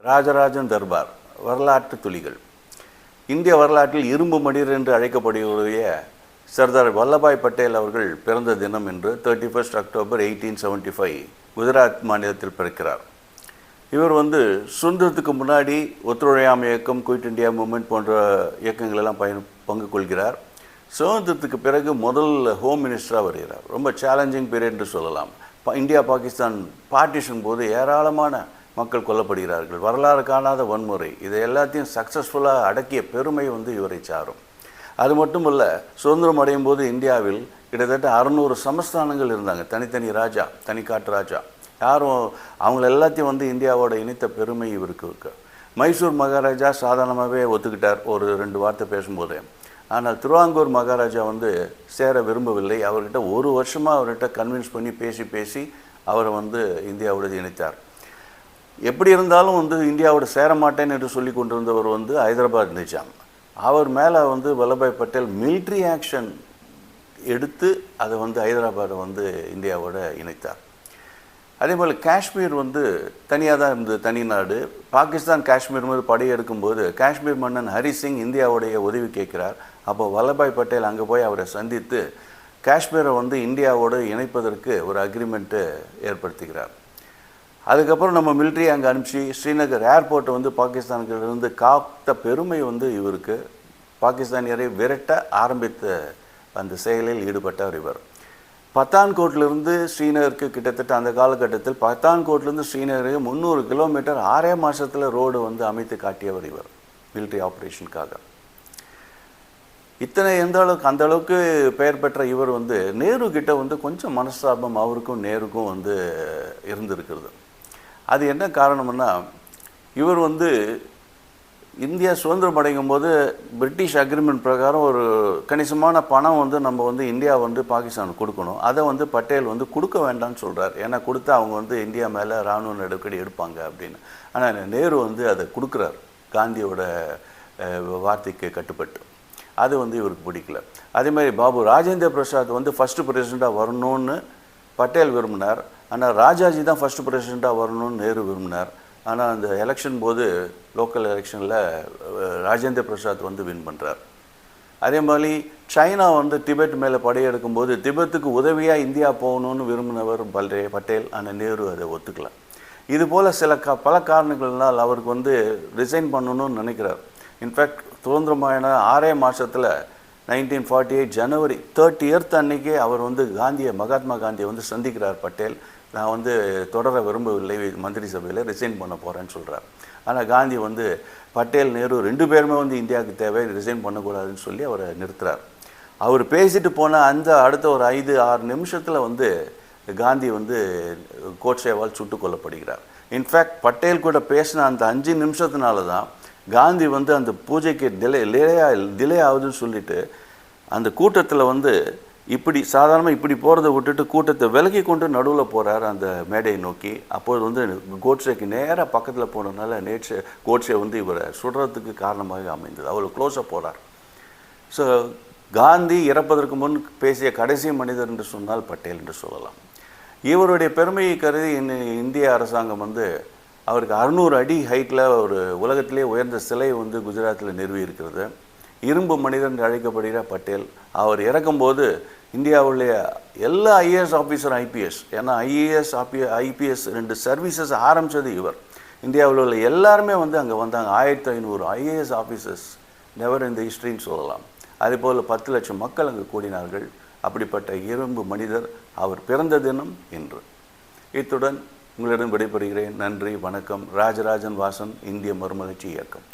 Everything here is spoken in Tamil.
ராஜராஜன் தர்பார் வரலாற்று துளிகள். இந்திய வரலாற்றில் இரும்பு மனிதர் என்று அழைக்கப்படுகிற சர்தார் வல்லபாய் பட்டேல் அவர்கள் பிறந்த தினம் என்று 31 அக்டோபர் 1875 குஜராத் மாநிலத்தில் பிறக்கிறார். இவர் சுதந்திரத்துக்கு முன்னாடி ஒத்துழையாமை இயக்கம், குயிட் இந்தியா மூவ்மெண்ட் போன்ற இயக்கங்களெல்லாம் பங்கு கொள்கிறார். சுதந்திரத்துக்கு பிறகு முதல் ஹோம் மினிஸ்டராக வருகிறார். ரொம்ப சேலஞ்சிங் பீரியட் என்று சொல்லலாம். இந்தியா பாகிஸ்தான் பார்ட்டிஷன் போது ஏராளமான மக்கள் கொல்லப்படுகிறார்கள். வரலாறு காணாத வன்முறை, இதை எல்லாத்தையும் சக்ஸஸ்ஃபுல்லாக அடக்கிய பெருமை இவரை சாரும். அது மட்டும் இல்லை, சுதந்திரம் அடையும் போது இந்தியாவில் கிட்டத்தட்ட 600 சமஸ்தானங்கள் இருந்தாங்க. தனித்தனி ராஜா, தனிக்காட்டு ராஜா. யாரும் அவங்கள எல்லாத்தையும் இந்தியாவோட இணைத்த பெருமை இவருக்கு இருக்கு. மைசூர் மகாராஜா சாதாரணமாகவே ஒத்துக்கிட்டார் ஒரு 2 வார்த்தை பேசும்போது. ஆனால் திருவாங்கூர் மகாராஜா சேர விரும்பவில்லை. அவர்கிட்ட ஒரு வருஷமாக அவர்கிட்ட கன்வின்ஸ் பண்ணி பேசி அவரை இந்தியாவோட இணைத்தார். எப்படி இருந்தாலும் இந்தியாவோட சேர மாட்டேன் என்று சொல்லி கொண்டிருந்தவர் ஹைதராபாத் நிஜாம். அவர் மேலே வல்லபாய் பட்டேல் மிலிட்ரி ஆக்ஷன் எடுத்து அதை ஹைதராபாத்தை இந்தியாவோட இணைத்தார். அதே போல் காஷ்மீர் தனியாக தான் இருந்தது, தனி நாடு. பாகிஸ்தான் காஷ்மீர் மீது படையெடுக்கும்போது காஷ்மீர் மன்னன் ஹரி சிங் இந்தியாவுடைய உதவி கேட்குறார். அப்போ வல்லபாய் பட்டேல் அங்கே போய் அவரை சந்தித்து காஷ்மீரை இந்தியாவோடு இணைப்பதற்கு ஒரு அக்ரிமெண்ட்டு ஏற்படுத்துகிறார். அதுக்கப்புறம் நம்ம மிலிட்ரி அங்கே அனுப்பிச்சு ஸ்ரீநகர் ஏர்போர்ட்டை பாகிஸ்தானுக்கிலிருந்து காத்த பெருமை இவருக்கு. பாகிஸ்தானியரை விரட்ட ஆரம்பித்த அந்த செயலில் ஈடுபட்டவர் இவர். பத்தான்கோட்டிலிருந்து ஸ்ரீநகருக்கு கிட்டத்தட்ட அந்த காலகட்டத்தில் பத்தான்கோட்டிலிருந்து ஸ்ரீநகருக்கு 300 கிலோமீட்டர் 6 மாதத்தில் ரோடு அமைத்து காட்டியவர் இவர் மிலிட்ரி ஆப்ரேஷனுக்காக. இத்தனை அந்த அளவுக்கு பெயர் பெற்ற இவர் நேரு கிட்ட கொஞ்சம் மனஸ்தாபம் அவருக்கும் நேருக்கும் இருந்திருக்கிறது. அது என்ன காரணம்னா, இவர் இந்தியா சுதந்திரம் அடையும் போது பிரிட்டிஷ் அக்ரிமெண்ட் பிரகாரம் ஒரு கணிசமான பணம் நம்ம இந்தியா பாகிஸ்தானுக்கு கொடுக்கணும். அதை பட்டேல் கொடுக்க வேண்டாம்னு சொல்கிறார். ஏன்னா கொடுத்தா அவங்க இந்தியா மேலே இராணுவ நடவடிக்கை எடுப்பாங்க அப்படின்னு. ஆனால் நேரு அதை கொடுக்குறார், காந்தியோட வார்த்தைக்கு கட்டுப்பட்டு. அது இவருக்கு பிடிக்கல. அதே மாதிரி பாபு ராஜேந்திர பிரசாத் ஃபஸ்ட்டு பிரசிடெண்ட்டாக வரணும்னு பட்டேல் விரும்பினார். ஆனால் ராஜாஜி தான் ஃபஸ்ட்டு பிரசிடெண்ட்டாக வரணும்னு நேரு விரும்பினார். ஆனால் அந்த எலெக்ஷன் போது லோக்கல் எலெக்ஷனில் ராஜேந்திர பிரசாத் வின் பண்ணுறார். அதே மாதிரி சைனா திபெத் மேலே படையெடுக்கும்போது திபெத்துக்கு உதவியாக இந்தியா போகணும்னு விரும்பினவர் பட்டேல். ஆனால் நேரு அதை ஒத்துக்கலாம். இதுபோல் பல காரணங்கள்னால் அவருக்கு ரிசைன் பண்ணணும்னு நினைக்கிறார். இன்ஃபேக்ட் சுதந்திரமான 6 மாதத்தில் 1948 ஜனவரி 30th அன்னைக்கே அவர் மகாத்மா காந்தியை சந்திக்கிறார் பட்டேல். நான் தொடர விரும்பவில்லை, மந்திரி சபையில் ரிசைன் பண்ண போகிறேன்னு சொல்கிறார். ஆனால் காந்தி பட்டேல் நேரு 2 பேருமே இந்தியாவுக்கு தேவை, ரிசைன் பண்ணக்கூடாதுன்னு சொல்லி அவரை நிறுத்துகிறார். அவர் பேசிட்டு போன அடுத்த ஒரு 5-6 நிமிஷத்தில் காந்தி கோட்சேவால் சுட்டுக் கொல்லப்படுகிறார். இன்ஃபேக்ட் பட்டேல் கூட பேசின அந்த 5 நிமிஷத்தினால தான் காந்தி அந்த பூஜைக்கு டிலே ஆகுதுன்னு சொல்லிட்டு அந்த கூட்டத்தில் இப்படி சாதாரணமாக இப்படி போகிறத விட்டுட்டு கூட்டத்தை விலகி கொண்டு நடுவில் போகிறார் அந்த மேடையை நோக்கி. அப்போது கோட்சேக்கு நேராக பக்கத்தில் போனதுனால கோட்சே இவரை சுடுறதுக்கு காரணமாக அமைந்தது. அவ்வளோ க்ளோஸாக போகிறார். ஸோ காந்தி இறப்பதற்கு முன் பேசிய கடைசி மனிதர் என்று சொன்னால் பட்டேல் என்று சொல்லலாம். இவருடைய பெருமையை கருதி இந்திய அரசாங்கம் அவருக்கு 600 அடி ஹைட்டில் ஒரு உலகத்திலே உயர்ந்த சிலை குஜராத்தில் நிறுவி இருக்கிறது. இரும்பு மனிதன் என்று அழைக்கப்படுகிற பட்டேல் அவர் இறக்கும்போது இந்தியாவுடைய எல்லா ஐஏஎஸ் ஆஃபீஸர், ஐபிஎஸ், ஏன்னா ஐஏஎஸ் ஐபிஎஸ் 2 சர்வீசஸ் ஆரம்பித்தது இவர். இந்தியாவில் உள்ள எல்லாருமே அங்கே வந்தாங்க. 1500 ஐஏஎஸ் ஆஃபீஸர்ஸ் நெவர் இந்த ஹிஸ்ட்ரின்னு சொல்லலாம். அதேபோல் 10 லட்சம் மக்கள் அங்கே கூடினார்கள். அப்படிப்பட்ட இரும்பு மனிதர் அவர் பிறந்த தினம் இன்று. இத்துடன் உங்களிடம் விடைபெறுகிறேன். நன்றி, வணக்கம். ராஜராஜன் வாசன், இந்திய மறுமலர்ச்சி இயக்கம்.